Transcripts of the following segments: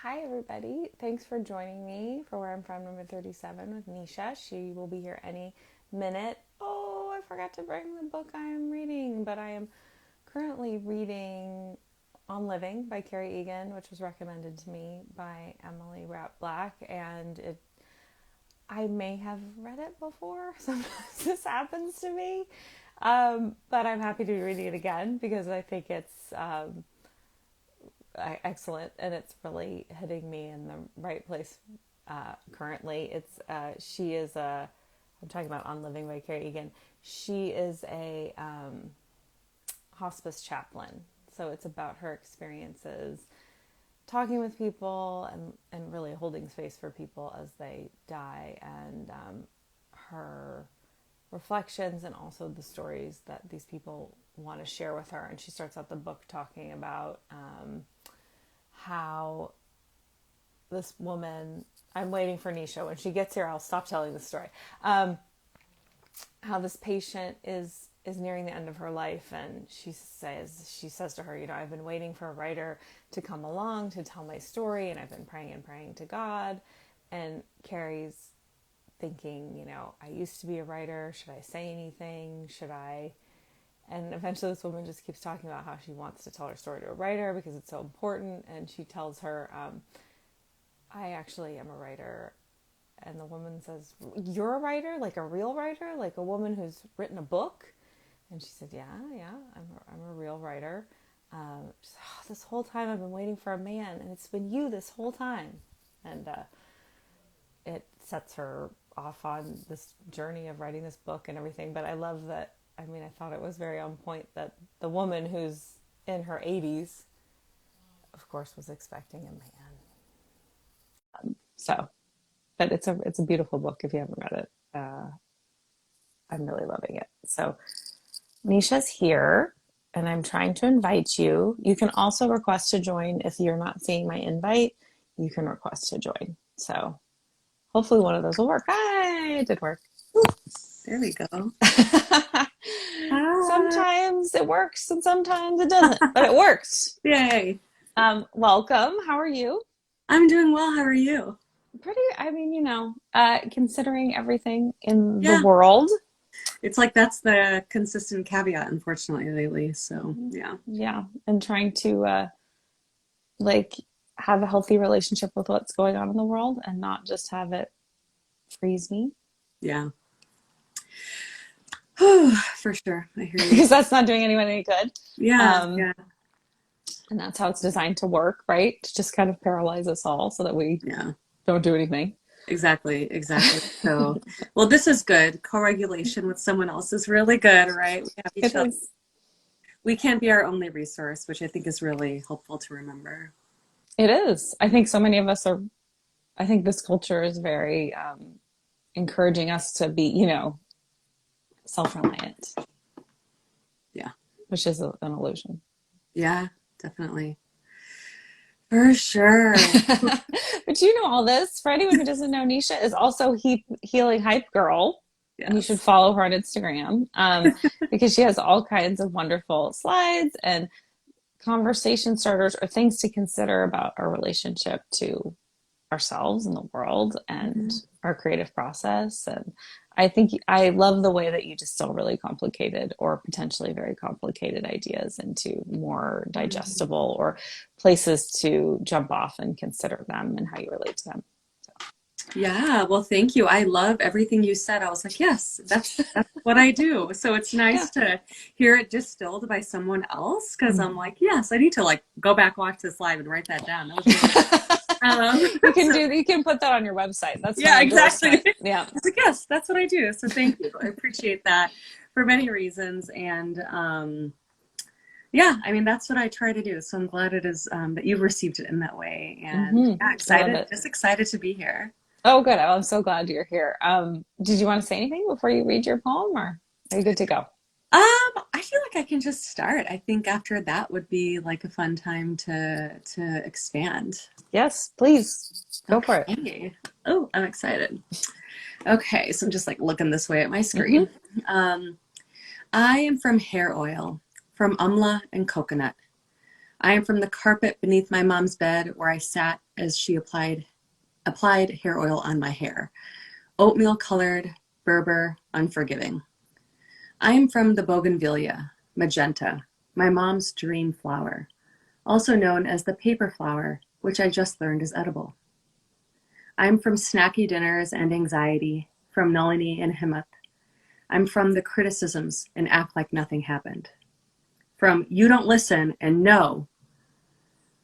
Hi, everybody. Thanks for joining me for Where I'm From, number 37 with Nisha. She will be here any minute. Oh, I forgot to bring the book I am reading, but I am currently reading On Living by Carrie Egan, which was recommended to me by Emily Rapp Black, and I may have read it before. Sometimes this happens to me, but I'm happy to be reading it again because I think it's excellent, and it's really hitting me in the right place currently. She is a I'm talking about On Living by Carrie Egan. She is a hospice chaplain, so it's about her experiences talking with people and really holding space for people as they die, and her reflections and also the stories that these people want to share with her. And she starts out the book talking about how this woman, I'm waiting for Nisha. When she gets here, I'll stop telling the story. How this patient is nearing the end of her life, and she says to her, I've been waiting for a writer to come along to tell my story, and I've been praying and praying to God. And Carrie's thinking, I used to be a writer. Should I say anything? Should I? And eventually this woman just keeps talking about how she wants to tell her story to a writer because it's so important. And she tells her, I actually am a writer. And the woman says, you're a writer? Like a real writer? Like a woman who's written a book? And she said, yeah, I'm a real writer. She said, this whole time I've been waiting for a man, and it's been you this whole time. And it sets her off on this journey of writing this book and everything. But I love that. I thought it was very on point that the woman who's in her 80s, of course, was expecting a man. But it's a beautiful book if you haven't read it. I'm really loving it. So Nisha's here, and I'm trying to invite you. You can also request to join if you're not seeing my invite. You can request to join. So hopefully one of those will work. Hi, it did work. There we go. Sometimes it works and sometimes it doesn't, but it works. Yay. Welcome. How are you? I'm doing well. How are you? Pretty, considering everything in the Yeah. world. It's like that's the consistent caveat, unfortunately, lately. So, yeah. Yeah. And trying to, like, have a healthy relationship with what's going on in the world and not just have it freeze me. Yeah. For sure. I hear you. Because that's not doing anyone any good. Yeah. Um, Yeah. and that's how it's designed to work, right? To just kind of paralyze us all so that we Yeah. don't do anything. Exactly. Exactly. So, well, this is good. Co-regulation with someone else is really good, right? We have It each other. is. We can't be our only resource, which I think is really helpful to remember. It is. I think so many of us are, I think this culture is very encouraging us to be, self-reliant, Yeah. which is an illusion. Yeah, definitely. For sure. But you know all this. For anyone who doesn't know, Nisha is also Healing Hype Girl. And you should Yes. follow her on Instagram because she has all kinds of wonderful slides and conversation starters or things to consider about our relationship to ourselves and the world and Mhm. our creative process. And I think I love the way that you distill really complicated or potentially very complicated ideas into more digestible or places to jump off and consider them and how you relate to them. Yeah, well, thank you. I love everything you said. I was like, yes, that's what I do. So it's Yeah. nice to hear it distilled by someone else because I'm like, yes, I need to like go back, watch this live, and write that down. That was really so You can put that on your website. That's my yeah, exactly. endorsement. Yeah. I was like, yes, that's what I do. So thank you. I appreciate that for many reasons. And yeah, I mean, that's what I try to do. So I'm glad it is that you've received it in that way. And Mm-hmm. yeah, I love excited, it. just excited to be here. Oh, good. I'm so glad you're here. Did you want to say anything before you read your poem, or are you good to go? I feel like I can just start. I think after that would be like a fun time to expand. Yes, please go for it. Okay. Oh, I'm excited. Okay, so I'm just like looking this way at my Mm-hmm. screen. Um, I am from hair oil, from umla and coconut. I am from the carpet beneath my mom's bed where I sat as she applied hair oil on my hair. Oatmeal colored, Berber, unforgiving. I am from the bougainvillea, magenta, my mom's dream flower, also known as the paper flower, which I just learned is edible. I'm from snacky dinners and anxiety, from Nalini and Himmat. I'm from the criticisms and act like nothing happened. From you don't listen and no.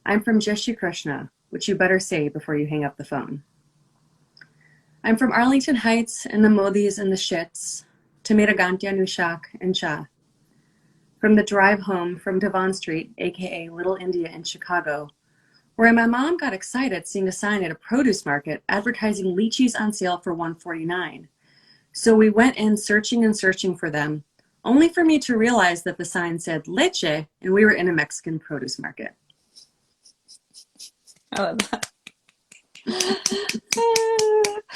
I'm from Jai Shri Krishna, which you better say before you hang up the phone. I'm from Arlington Heights and the Modys and the Shits, to Miragantya Nushak and Cha. From the drive home from Devon Street, aka Little India in Chicago, where my mom got excited seeing a sign at a produce market advertising lychees on sale for $1.49. So we went in searching and searching for them, only for me to realize that the sign said leche and we were in a Mexican produce market. I love that.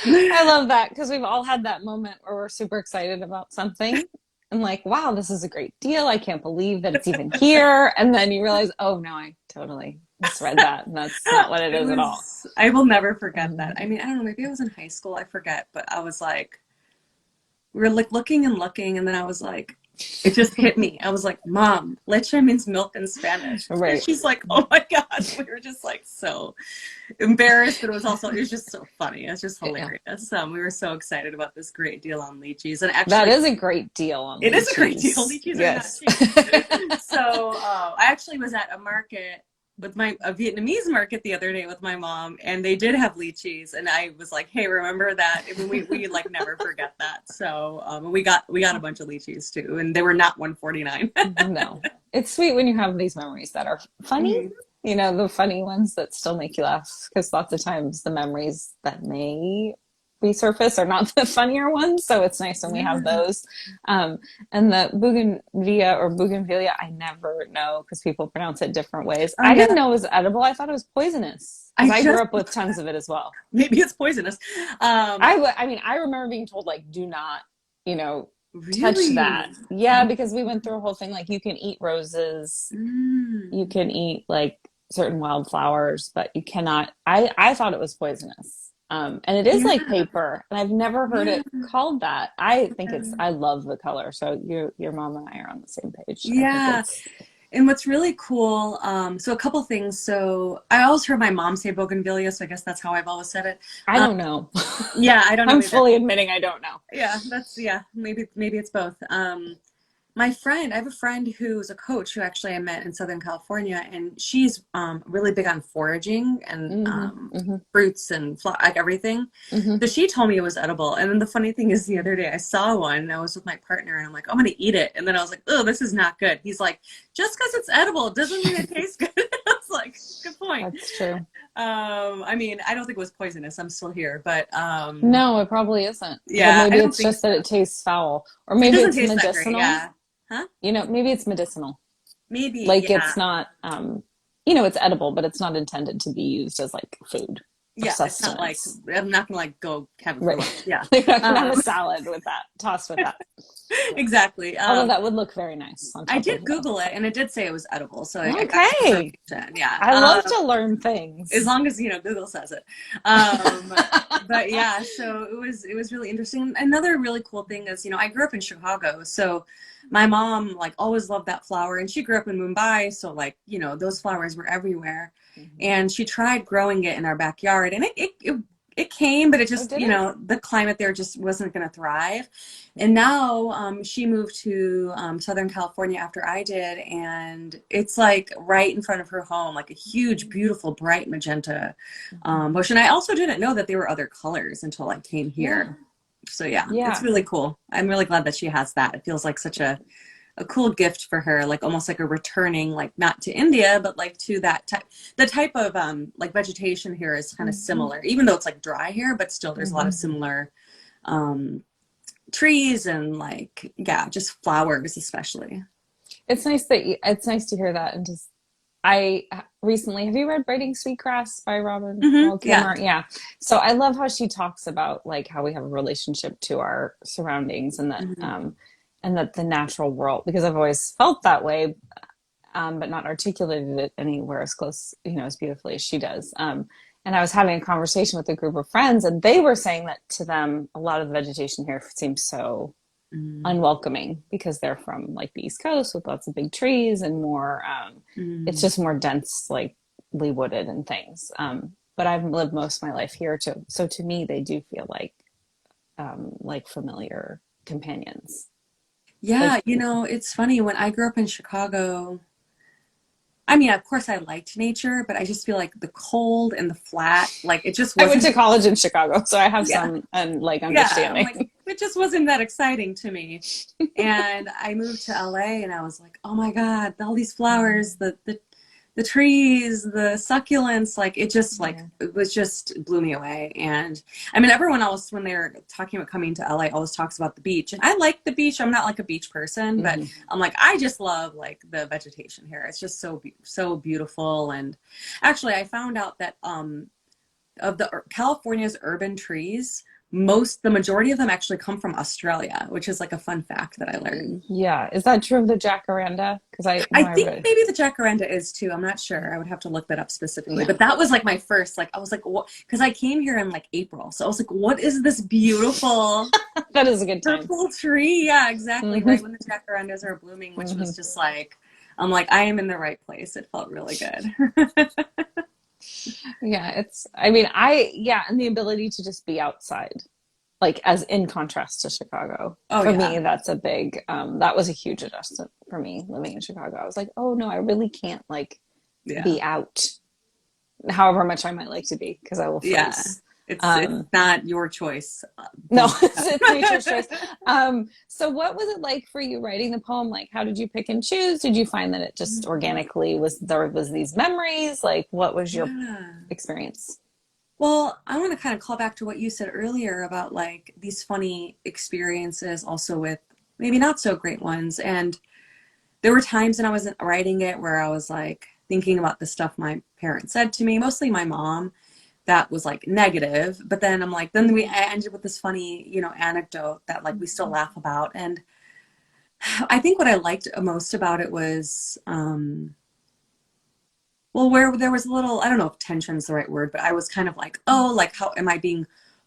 I love that because we've all had that moment where we're super excited about something and like, wow, this is a great deal. I can't believe that it's even here. And then you realize, oh no, I totally misread that. And that's not what it is at all. I will never forget that. I mean, I don't know, maybe I was in high school, I forget, but I was like, we were like looking and looking, and then I was like, it just hit me. I was like, Mom, leche means milk in Spanish. Right. And she's like, oh my God. We were just like so embarrassed, but it was just so funny. It's just hilarious. Yeah. We were so excited about this great deal on lychees. And actually, that is a great deal on lychees. It is a great deal. Lychees yes. are not cheap. So I actually was at a market with a Vietnamese market the other day with my mom, and they did have lychees, and I was like, hey, remember that? I mean, we like never forget that. So we got a bunch of lychees too, and they were not $1.49. No, it's sweet when you have these memories that are funny. Mm-hmm. You know, the funny ones that still make you laugh, because lots of times the memories that may resurface are not the funnier ones, so it's nice when we have those. And the bougainvillea, I never know because people pronounce it different ways. I didn't know it was edible. I thought it was poisonous. I grew up with tons of it as well. Maybe it's poisonous. I mean, I remember being told like, do not, touch that. Yeah, because we went through a whole thing like you can eat roses, you can eat like certain wildflowers, but you cannot. I thought it was poisonous. And it is like paper, and I've never heard it called that. I think I love the color. So your mom and I are on the same page. Yeah. And what's really cool, so a couple things. So I always heard my mom say bougainvillea, so I guess that's how I've always said it. I don't know. Yeah, I don't know. I'm fully admitting I don't know. Yeah, maybe it's both. I have a friend who's a coach who actually I met in Southern California, and she's really big on foraging and fruits and like everything. Mm-hmm. So she told me it was edible. And then the funny thing is the other day I saw one and I was with my partner and I'm like, I'm going to eat it. And then I was like, oh, this is not good. He's like, just because it's edible doesn't mean it tastes good. I was like, good point. That's true. I mean, I don't think it was poisonous. I'm still here, but no, it probably isn't. Yeah, but maybe it's just that it tastes foul, or maybe it's medicinal. Yeah. Huh? Maybe it's medicinal. Maybe. Like it's not, it's edible, but it's not intended to be used as like food. Yeah, it's not like, I'm not going to like go have it. Right. Yeah. You're not going to have a salad with that, tossed with that. Exactly. Although that would look very nice. I did Google it and it did say it was edible. So okay. Yeah. I love to learn things. As long as, Google says it. But yeah, so it was really interesting. Another really cool thing is, I grew up in Chicago. So my mom like always loved that flower, and she grew up in Mumbai. So like, those flowers were everywhere. Mm-hmm. And she tried growing it in our backyard, and it came, but it just, the climate there just wasn't going to thrive. And now she moved to Southern California after I did, and it's like right in front of her home, like a huge, beautiful, bright magenta bush. And I also didn't know that there were other colors until I came here. Yeah. So yeah, it's really cool. I'm really glad that she has that. It feels like such a cool gift for her, like almost like a returning, like not to India, but like to that the type of like vegetation here is kind of similar, even though it's like dry here, but still there's a lot of similar trees and like, just flowers, especially. It's nice to hear that. And just, I recently, have you read Braiding Sweetgrass by Robin? Yeah. So I love how she talks about like how we have a relationship to our surroundings, and that, and that the natural world, because I've always felt that way. but not articulated it anywhere as close, as beautifully as she does. And I was having a conversation with a group of friends, and they were saying that to them, a lot of the vegetation here seems so unwelcoming because they're from like the East Coast with lots of big trees and more, it's just more dense, like wooded and things. But I've lived most of my life here too. So to me, they do feel like familiar companions. Yeah, Like, it's funny when I grew up in Chicago. I mean, of course I liked nature, but I just feel like the cold and the flat, like it just I went wasn't. to college in Chicago, so I have Yeah. some like Yeah. I'm like, understanding. it just wasn't that exciting to me. And I moved to LA and I was like, oh my God, all these flowers, the trees, the succulents, like it just like Yeah. it was just blew me away. And I mean, everyone else when they're talking about coming to LA always talks about the beach. And I like the beach. I'm not like a beach person, but Mm-hmm. I'm like, I just love like the vegetation here. It's just so beautiful. And actually I found out that of the California's urban trees, the majority of them actually come from Australia, which is like a fun fact that I learned. Yeah. Is that true of the jacaranda? Because I know I I think read. maybe the jacaranda is too. I'm not sure. I would have to look that up specifically. Yeah. But that was like my first, like, I was like, what? Because I came here in like April. So I was like, what is this beautiful That is a good time. purple tree? Yeah, exactly. Mm-hmm. Right when the jacarandas are blooming, which Mm-hmm. was just like, I'm like, I am in the right place. It felt really good. Yeah. And the ability to just be outside, like as in contrast to Chicago. Oh, For yeah. me, that's a big, that was a huge adjustment for me living in Chicago. I was like, oh no, I really can't like Yeah. be out however much I might like to be because I will Yeah. freeze. It's Um, not your choice. no, Believe it's nature's that. choice. So what was it like for you writing the poem? Like, how did you pick and choose? Did you find that it just organically there was these memories? Like, what was your Yeah. experience? Well, I want to kind of call back to what you said earlier about like these funny experiences also with maybe not so great ones. And there were times when I was writing it where I was like thinking about the stuff my parents said to me, mostly my mom, that was like negative. But then I'm like, I ended with this funny, anecdote that like we still laugh about. And I think what I liked most about it was, well, where there was a little, I don't know if tension's the right word, but I was kind of like, oh, like how am I being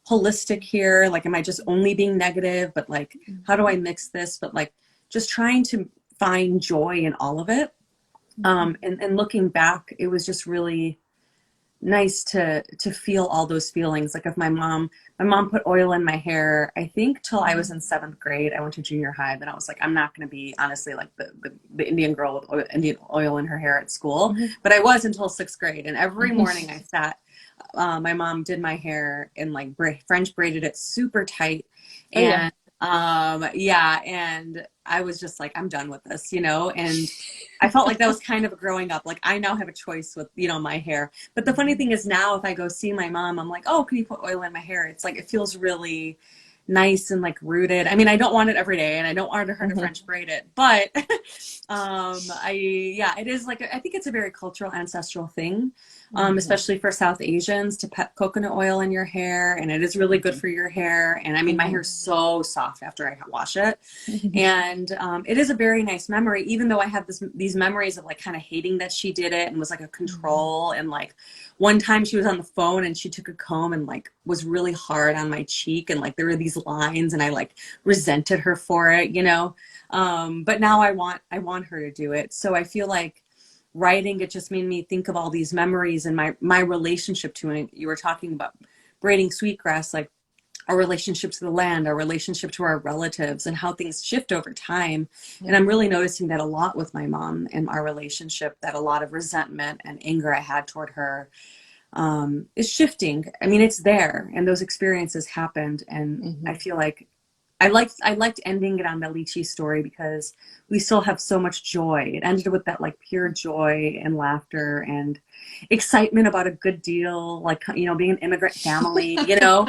holistic here? Like, am I just only being negative? But like, how do I mix this? But like, just trying to find joy in all of it. And looking back, it was just really nice to feel all those feelings. Like if my mom put oil in my hair, I think till I was in 7th grade. I went to junior high. Then I was like, I'm not going to be honestly like the Indian girl with Indian oil in her hair at school. Mm-hmm. But I was until 6th grade. And every morning I sat, my mom did my hair and like French braided it super tight. Oh yeah. And yeah, and I was just like, I'm done with this, and I felt like that was kind of growing up. Like I now have a choice with, my hair. But the funny thing is now if I go see my mom, I'm like, oh, can you put oil in my hair? It's like, it feels really nice and like rooted. I mean, I don't want it every day and I don't want her to French braid it, but it is like, I think it's a very cultural ancestral thing. Especially for South Asians to put coconut oil in your hair. And it is really good for your hair. And I mean, my hair's so soft after I wash it. And it is a very nice memory, even though I have these memories of like kind of hating that she did it and was like a control. And like one time she was on the phone and she took a comb and like was really hard on my cheek. And like there were these lines and I like resented her for it, but now I want her to do it. So I feel like writing it just made me think of all these memories and my relationship to it. You were talking about braiding sweetgrass, like our relationship to the land, our relationship to our relatives, and how things shift over time. And I'm really noticing that a lot with my mom and our relationship, that a lot of resentment and anger I had toward her is shifting. I mean, it's there and those experiences happened. And I feel like I liked ending it on the lychee story because we still have so much joy. It ended with that like pure joy and laughter and excitement about a good deal, like being an immigrant family, Yeah.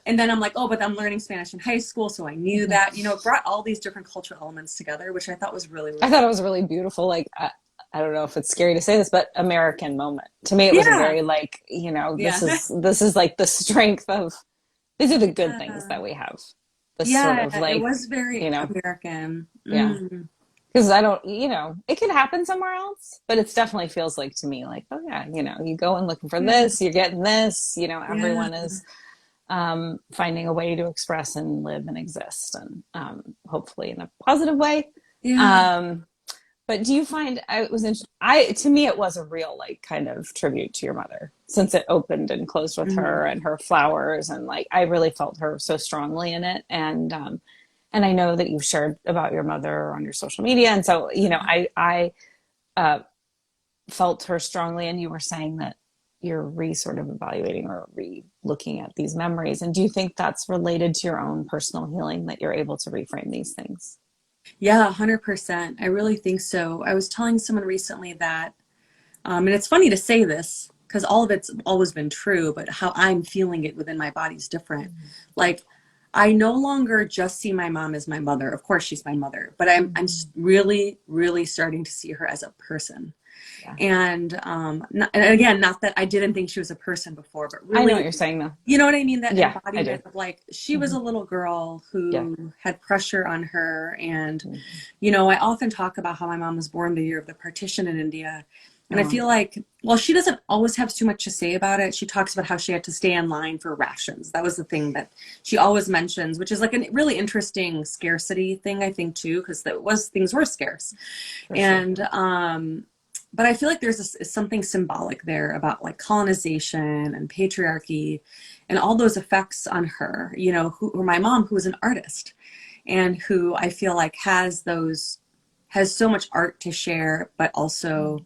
And then I'm like, oh, but I'm learning Spanish in high school, so I knew that, it brought all these different cultural elements together, which I thought was really, really I thought it was really beautiful. Like, I don't know if it's scary to say this, but American moment. To me, it was a yeah, very like, yeah, this is like the strength of, these are the good things that we have. The sort yeah. of It like, was very American. yeah. Because I don't, it could happen somewhere else, but it definitely feels like to me like, oh yeah, you go in looking for Yeah. this, you're getting this, Yeah. everyone is finding a way to express and live and exist, and hopefully in a positive way. Yeah. Um, but do you find to me, it was a real like kind of tribute to your mother since it opened and closed with Mhm. her and her flowers. And like, I really felt her so strongly in it. And I know that you've shared about your mother on your social media. And so, I uh, felt her strongly. And you were saying that you're sort of evaluating or looking at these memories. And do you think that's related to your own personal healing, that you're able to reframe these things? Yeah, 100%. I really think so. I was telling someone recently that, and it's funny to say this because all of it's always been true, but how I'm feeling it within my body is different. Mm-hmm. Like, I no longer just see my mom as my mother. Of course, she's my mother, but I'm Mm-hmm. really, really starting to see her as a person. Yeah. And again, not that I didn't think she was a person before, but I know what really, you're saying though. you know what I mean? That Yeah, I do. embodiment of like, she was Mm-hmm. a little girl Yeah. who had pressure on her. And, Mm-hmm. I often talk about how my mom was born the year of the partition in India. And I Oh, feel like, well, she doesn't always have too much to say about it. She talks about how she had to stay in line for rations. That was the thing that she always mentions, which is like a really interesting scarcity thing, I think, too, because things were scarce. for sure. And, but I feel like there's something symbolic there about like colonization and patriarchy and all those effects on her, who my mom, who was an artist and who I feel like has so much art to share, but also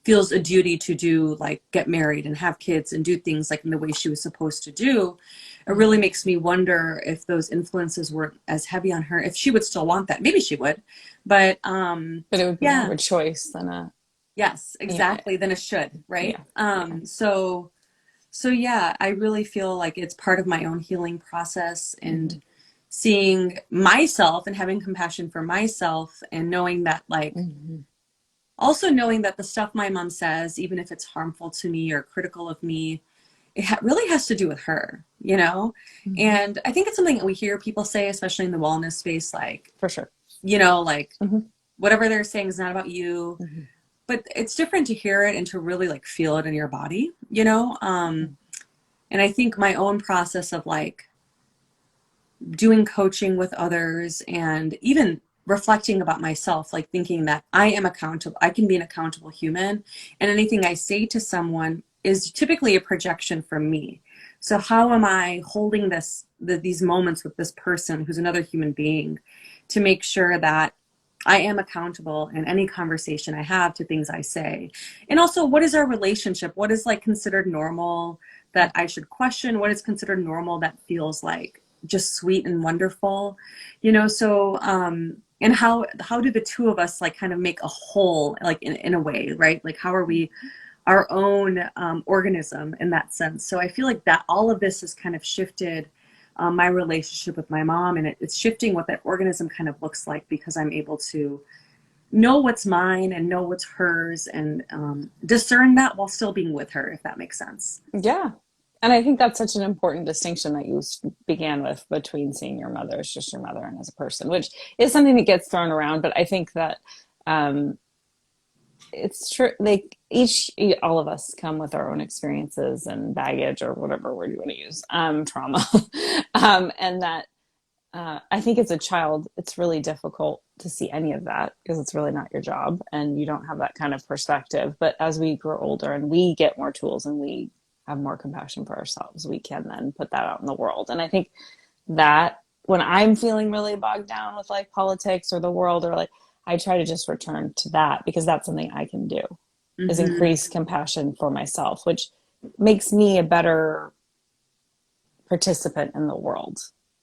feels a duty to do, like get married and have kids and do things like in the way she was supposed to do. It really Mm-hmm. makes me wonder if those influences weren't as heavy on her, if she would still want that. Maybe she would, but But it would be more of yeah. a choice than a, Yes, yeah, exactly. Then it should, right? yeah, yeah. So yeah, I really feel like it's part of my own healing process Mm-hmm. and seeing myself and having compassion for myself and knowing that like Mm-hmm. also knowing that the stuff my mom says, even if it's harmful to me or critical of me, it really has to do with her, you know? Mm-hmm. And I think it's something that we hear people say, especially in the wellness space, like, For sure. like Mm-hmm. whatever they're saying is not about you, Mm-hmm. but it's different to hear it and to really like feel it in your body. And I think my own process of like doing coaching with others and even reflecting about myself, like thinking that I am accountable, I can be an accountable human, and anything I say to someone is typically a projection from me. So how am I holding these moments with this person who's another human being to make sure that I am accountable in any conversation I have to things I say? And also, what is our relationship? What is like considered normal that I should question? What is considered normal that feels like just sweet and wonderful? And how do the two of us like kind of make a whole, like in a way, right? Like how are we our own organism in that sense? So I feel like that all of this has kind of shifted my relationship with my mom, and it's shifting what that organism kind of looks like because I'm able to know what's mine and know what's hers and discern that while still being with her, if that makes sense. Yeah. And I think that's such an important distinction that you began with between seeing your mother as just your mother and as a person, which is something that gets thrown around. But I think that um, it's true. Like all of us come with our own experiences and baggage or whatever word you want to use, trauma. And that I think as a child, it's really difficult to see any of that because it's really not your job and you don't have that kind of perspective. But as we grow older and we get more tools and we have more compassion for ourselves, we can then put that out in the world. And I think that when I'm feeling really bogged down with like politics or the world, or like, I try to just return to that because that's something I can do, is Mm-hmm. increase compassion for myself, which makes me a better participant in the world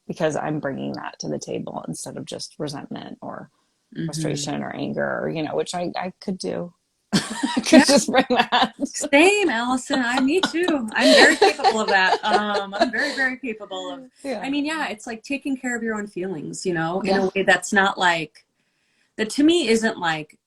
because I'm bringing that to the table instead of just resentment or Mm-hmm. frustration or anger, or, which I could do. I could Yeah, just bring that. same, Allison. Me too. I'm very capable of that. I'm very, very capable of, Yeah. I mean, yeah, it's like taking care of your own feelings, in a Yeah. way that's not like, that to me isn't like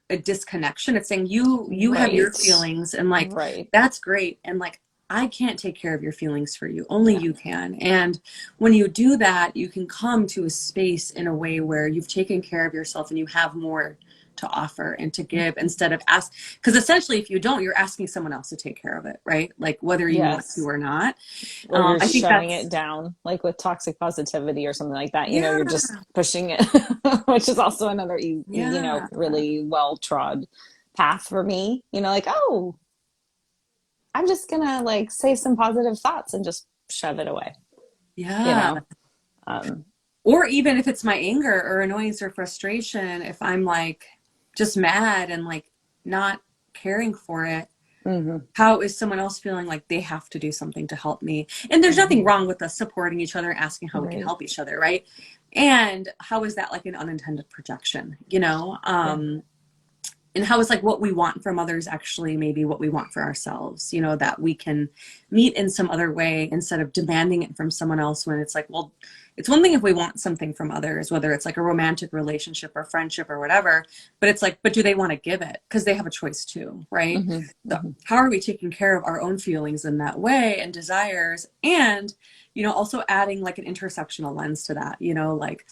a disconnection. It's saying you have your Right. feelings and like, Right. that's great. And like, I can't take care of your feelings for you. Only Yeah. you can. And when you do that, you can come to a space in a way where you've taken care of yourself and you have more to offer and to give instead of ask. Because essentially, if you don't, you're asking someone else to take care of it, right? Like whether you want to Yes. or not. Or you're I think shoving that's, it down, like with toxic positivity or something like that. You know, yeah, you're just pushing it, which is also another, you know, yeah, really well trod path for me. You know, like, oh, I'm just gonna like say some positive thoughts and just shove it away. You yeah. know, um, Or even if it's my anger or annoyance or frustration, if I'm like just mad and like not caring for it, hmm how is someone else feeling like they have to do something to help me? And there's nothing hmm wrong with us supporting each other, asking how we can right, help each other, right? And how is that like an unintended projection, you know? yeah, And how is like what we want from others actually maybe what we want for ourselves, you know, that we can meet in some other way instead of demanding it from someone else. When it's like, well, it's one thing if we want something from others, whether it's like a romantic relationship or friendship or whatever, but it's like, but do they want to give it? Because they have a choice too, right? hmm So hmm how are we taking care of our own feelings in that way and desires? And, you know, also adding like an intersectional lens to that, you know, like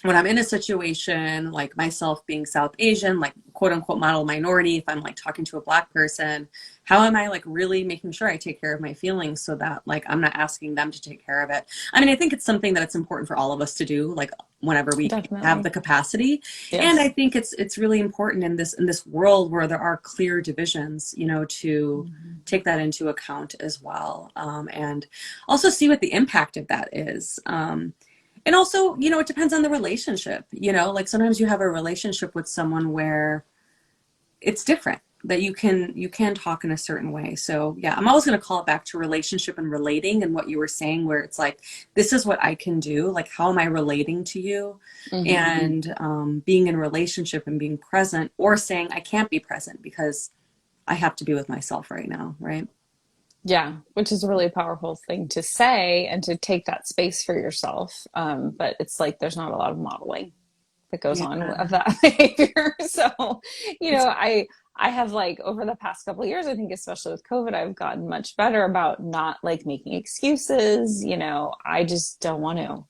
when I'm in a situation like myself being South Asian, like quote unquote model minority, if I'm like talking to a Black person, how am I like really making sure I take care of my feelings so that like I'm not asking them to take care of it? I mean, I think it's something that it's important for all of us to do, like whenever we have definitely, the capacity. And I yes, think it's really important in this world where there are clear divisions, you know, to hmm take that into account as well, and also see what the impact of that is. And also, you know, it depends on the relationship. You know, like sometimes you have a relationship with someone where it's different, that you can talk in a certain way. So yeah, I'm always going to call it back to relationship and relating and what you were saying, where it's like, this is what I can do. Like, how am I relating to you? hmm And being in a relationship and being present, or saying I can't be present because I have to be with myself right now. Right. yeah, which is a really powerful thing to say and to take that space for yourself. But it's like there's not a lot of modeling that goes Yeah. on of that behavior. So, you It's, know, I have like over the past couple of years, I think especially with COVID, I've gotten much better about not like making excuses. You know, I just don't want to,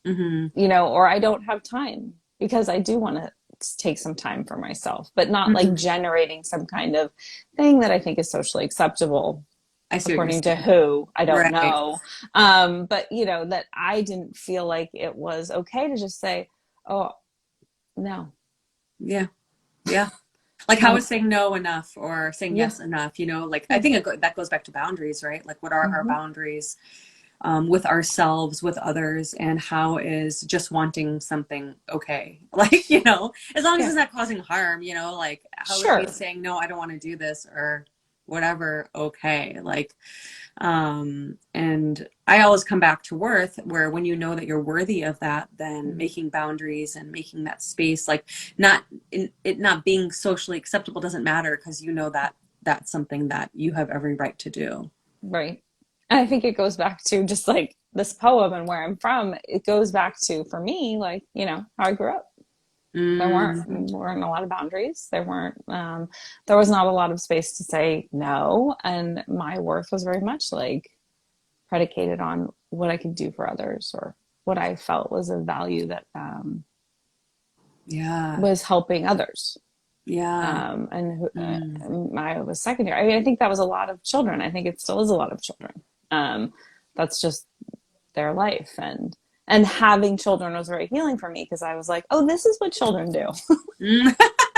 mm-hmm. you know, or I don't have time because I do want to take some time for myself, but not like Mm-hmm. generating some kind of thing that I think is socially acceptable I see what you're according to saying. who I don't Right. know. But you know that I didn't feel like it was okay to just say, oh no, Yeah. Yeah. Like, how um, is saying no enough or saying yeah, yes enough? You know, like I yeah, think that goes back to boundaries, right? Like, what are our hmm boundaries with ourselves, with others, and how is just wanting something okay? Like, you know, as long as yeah, it's not causing harm, you know, like how is me sure, saying no, I don't want to do this or whatever, okay? Like, and I always come back to worth, where when you know that you're worthy of that, then Mhm. making boundaries and making that space, like not it not being socially acceptable doesn't matter, because you know that that's something that you have every right to do. Right. And I think it goes back to just like this poem and where I'm from. It goes back to for me, like you know how I grew up. There Mm, weren't a lot of boundaries. There was not a lot of space to say no, and my worth was very much like predicated on what I could do for others or what I felt was of value that yeah, was helping others. yeah, mm, I was secondary. I mean, I think that was a lot of children. I think it still is a lot of children. Um, that's just their life, and having children was very healing for me because I was like, oh, this is what children do. mm.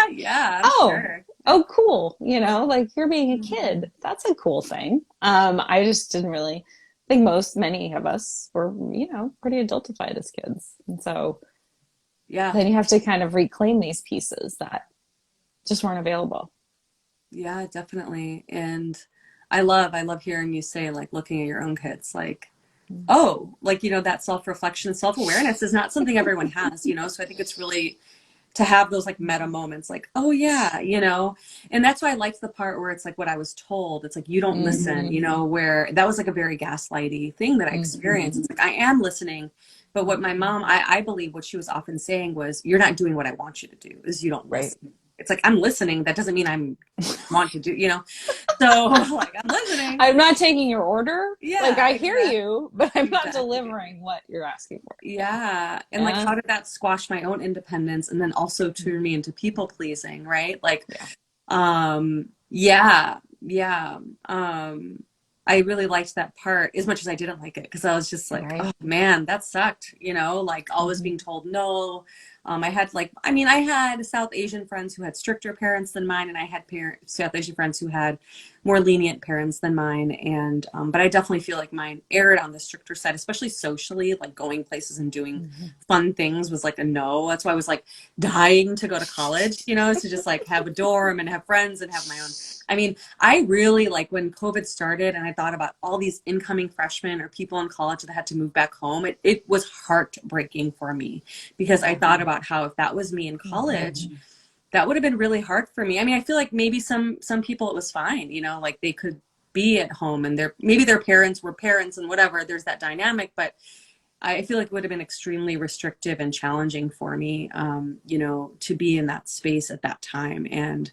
Yeah, I'm Oh, sure. oh, cool. You know, like you're being a Mm, kid. That's a cool thing. I just didn't really think many of us were, you know, pretty adultified as kids. And so yeah, then you have to kind of reclaim these pieces that just weren't available. yeah, definitely. And I love hearing you say, like, looking at your own kids, like, oh, like, you know, that self-reflection, self-awareness is not something everyone has, you know. So I think it's really to have those like meta moments, like, oh yeah, you know. And that's why I liked the part where it's like what I was told, it's like you don't listen, Mm-hmm. you know, where that was like a very gaslighty thing that I Mm-hmm. experienced. It's like I am listening, but what my mom, I believe what she was often saying was, you're not doing what I want you to do, is you don't Right. listen. it's like, I'm listening. That doesn't mean I'm want to do, so like, I'm listening. I'm not taking your order. Yeah, Like, I hear exactly. you, but I'm not Exactly. delivering what you're asking for. Yeah. And like, Yeah. how did that squash my own independence and then also turn me into people pleasing, right? Like, Yeah. yeah, yeah. I really liked that part as much as I didn't like it because I was just like, Right. oh man, that sucked, like always being told no. I had I had South Asian friends who had stricter parents than mine, and I had South Asian friends who had more lenient parents than mine. And but I definitely feel like mine erred on the stricter side, especially socially, like going places and doing fun things was like a no. That's why I was like dying to go to college, to just like have a dorm and have friends and have my own. I mean, I really like when COVID started and I thought about all these incoming freshmen or people in college that had to move back home. It was heartbreaking for me because I thought about how if that was me in college, that would have been really hard for me. I mean, I feel like maybe some people it was fine, like they could be at home and maybe their parents were parents and whatever. There's that dynamic, but I feel like it would have been extremely restrictive and challenging for me, to be in that space at that time. And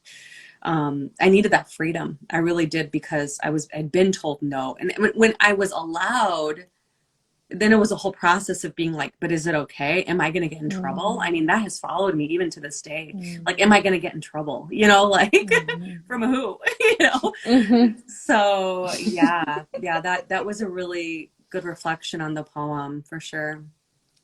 I needed that freedom. I really did because I'd been told no. And when I was allowed, then it was a whole process of being like, but is it okay? Am I going to get in trouble? I mean, that has followed me even to this day. Like, am I going to get in trouble? Like from who, So yeah, that was a really good reflection on the poem for sure.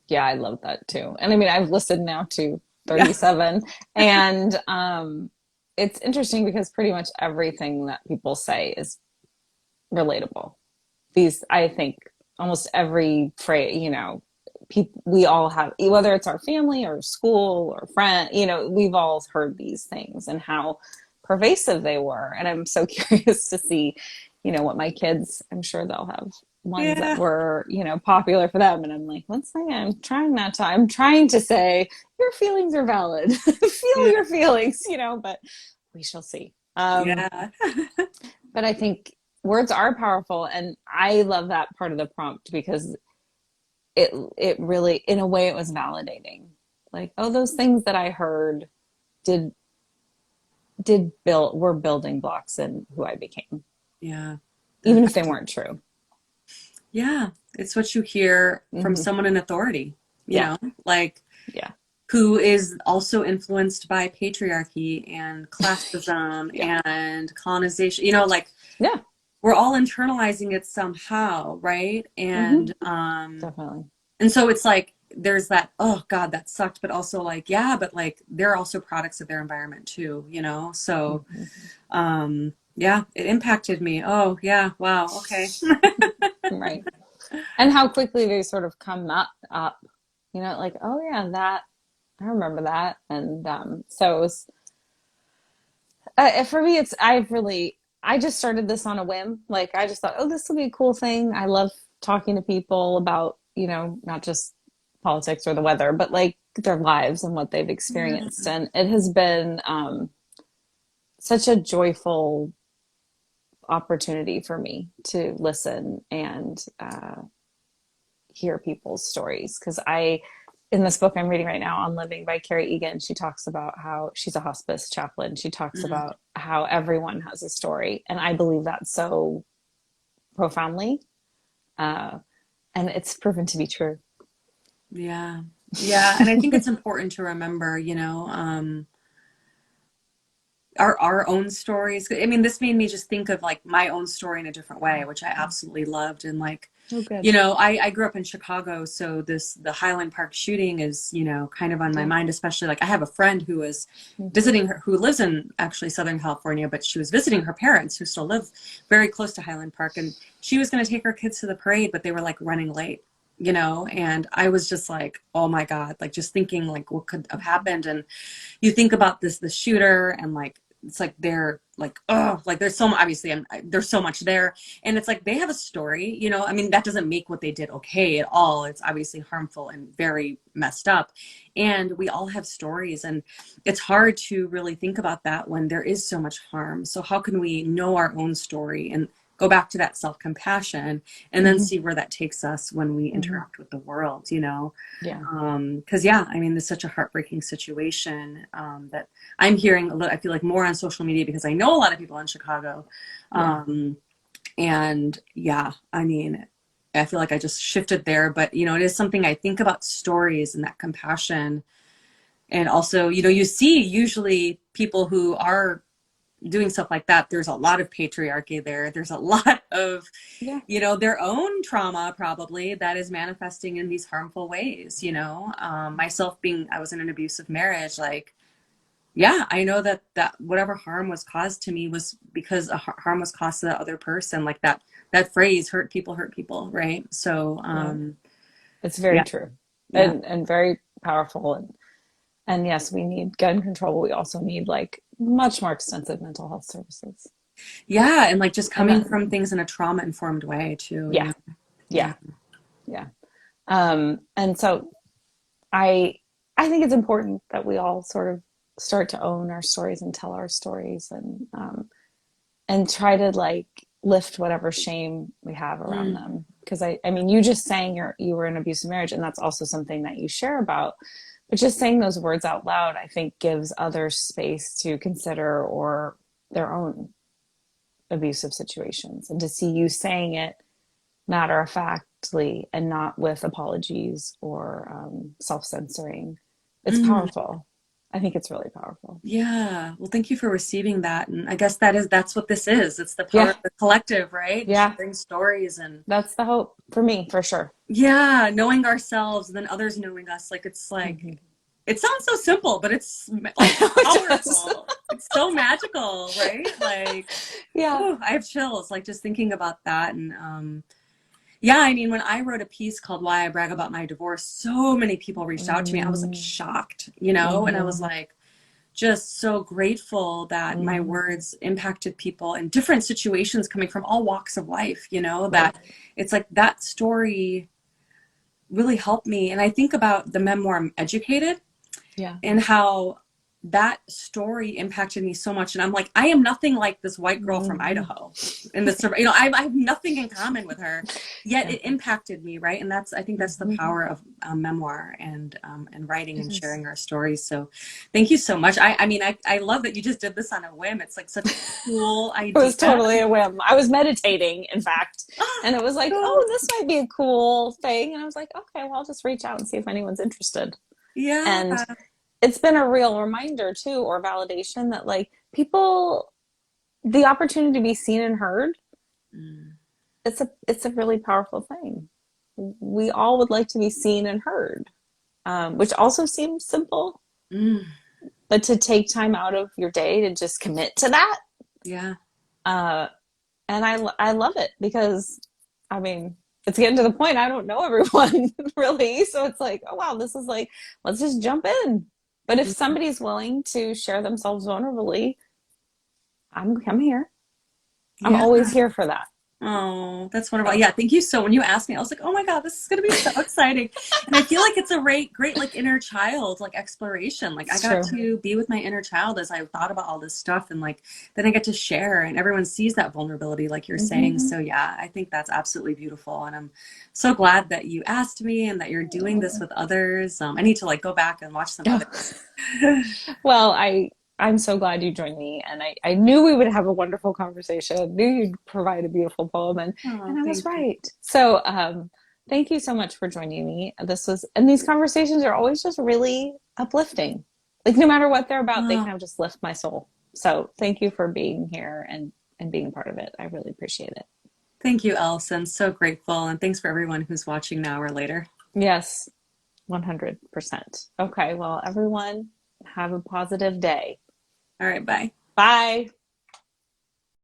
Yeah, I love that too. And I mean, I've listened now to Yeah. 37 and it's interesting because pretty much everything that people say is relatable. I think almost every phrase, people, we all have, whether it's our family or school or friend, we've all heard these things and how pervasive they were. And I'm so curious to see, what my kids, I'm sure they'll have ones that Yeah. were, popular for them. And I'm like, let's say I'm trying to say your feelings are valid. Feel Yeah. your feelings, but we shall see. Yeah. But I think words are powerful. And I love that part of the prompt because it really, in a way, it was validating. Like, oh, those things that I heard did were building blocks in who I became. Yeah. Even if they weren't true. Yeah. It's what you hear from someone in authority, Yeah. like Yeah. who is also influenced by patriarchy and classism Yeah. and colonization, like Yeah. we're all internalizing it somehow, right? And Definitely. and so it's like there's that, oh God, that sucked, but also like, yeah, but like they're also products of their environment too, So yeah, it impacted me. Oh yeah, wow, okay. Right. And how quickly they sort of come up, like, oh yeah, that I remember that. And so it was for me, I just started this on a whim. Like, I just thought, oh, this will be a cool thing. I love talking to people about, not just politics or the weather, but like their lives and what they've experienced. And it has been such a joyful opportunity for me to listen and hear people's stories. Because in this book I'm reading right now, On Living by Carrie Egan, she talks about how she's a hospice chaplain. She talks about how everyone has a story. And I believe that so profoundly. And it's proven to be true. Yeah. Yeah. And I think it's important to remember, our own stories. I mean, this made me just think of like my own story in a different way, which I absolutely loved. And like, Oh, good. I grew up in Chicago, so the Highland Park shooting is, kind of on my mind, especially like I have a friend who was visiting her, who lives in actually Southern California, but she was visiting her parents who still live very close to Highland Park. And she was going to take her kids to the parade, but they were like running late, and I was just like, oh my God, like just thinking like what could have happened. And you think about the shooter and like, it's like they're like, oh, like there's so much, obviously there's so much there, and it's like they have a story, I mean, that doesn't make what they did okay at all. It's obviously harmful and very messed up, and we all have stories, and it's hard to really think about that when there is so much harm. So how can we know our own story and go back to that self-compassion and then Mm-hmm. see where that takes us when we Mm-hmm. interact with the world, you know? Yeah. Because yeah, I mean, it's such a heartbreaking situation that I'm hearing a little, I feel like more on social media because I know a lot of people in Chicago. Yeah. And yeah, I mean, I feel like I just shifted there, but you know, it is something I think about stories and that compassion. And also, you know, you see usually people who are doing stuff like that, there's a lot of patriarchy there. There's a lot of, Yeah. you know, their own trauma probably that is manifesting in these harmful ways, you know. Myself being, I was in an abusive marriage, like, yeah, I know that whatever harm was caused to me was because harm was caused to the other person. Like that phrase, hurt people, right? So, Right. It's very yeah, true, yeah, and very powerful. And yes, we need gun control, but we also need like much more extensive mental health services. yeah, and like just And coming that, from things in a trauma informed way too, you yeah, know. yeah, Yeah. yeah. And so I I think it's important that we all sort of start to own our stories and tell our stories, and try to like lift whatever shame we have around Mm, them. Because I mean, you just saying you were in an abusive marriage, and that's also something that you share about. But just saying those words out loud, I think, gives others space to consider or their own abusive situations, and to see you saying it matter of factly and not with apologies or self censoring. It's mm. powerful. I think it's really powerful. Yeah. Well, thank you for receiving that. And I guess that's what this is. It's the power Yeah, of the collective, right? And yeah, sharing stories and that's the hope for me, for sure. yeah, knowing ourselves and then others knowing us. Like it's like Mm-hmm. it sounds so simple, but it's I like know it does. powerful. It's so magical, right? Like, Yeah. oh, I have chills like just thinking about that. And yeah, I mean, when I wrote a piece called Why I Brag About My Divorce, so many people reached out to me. I was like Mm-hmm. shocked, you know, and I was like just so grateful that my Mm-hmm. words impacted people in different situations coming from all walks of life, you know, Right. that it's like that story really helped me. And I think about the memoir I'm Educated Yeah. and how that story impacted me so much. And I'm like, I am nothing like this white girl from Mm-hmm. Idaho. And this, you know, I have nothing in common with her, yet Yeah. it impacted me, right? And I think that's the Mm-hmm. power of memoir and writing It and is. sharing our stories. So, thank you so much. I mean, I love that you just did this on a whim. It's like such a cool It idea. was totally a whim. I was meditating, in fact, Ah, and it was like, cool. oh, this might be a cool thing. And I was like, okay, well, I'll just reach out and see if anyone's interested. Yeah. And it's been a real reminder too, or validation that like people, the opportunity to be seen and heard, Mm, it's a really powerful thing. We all would like to be seen and heard, which also seems simple, mm, but to take time out of your day to just commit to that, yeah. uh, and I love it because, I mean, it's getting to the point I don't know everyone really, so it's like, oh wow, this is like, let's just jump in. But if somebody's willing to share themselves vulnerably, I'm here. I'm Yeah. always here for that. Oh, that's wonderful. So Yeah, thank you. So when you asked me, I was like, oh my God, this is going to be so exciting. And I feel like it's a great like inner child, like exploration. Like I it's got true. to be with my inner child as I thought about all this stuff. And like, then I get to share and everyone sees that vulnerability, like you're saying. Mm-hmm. So yeah, I think that's absolutely beautiful. And I'm so glad that you asked me and that you're doing this with others. I need to like go back and watch some others. Well, I'm so glad you joined me, and I knew we would have a wonderful conversation. I knew you'd provide a beautiful poem, and Oh, I was thank you. right. So thank you so much for joining me. And these conversations are always just really uplifting. Like no matter what they're about, they Oh, kind of just lift my soul. So thank you for being here and being a part of it. I really appreciate it. thank you, Elson. So grateful. And thanks for everyone who's watching now or later. Yes, 100%. Okay, well, everyone, have a positive day. All right, bye. Bye.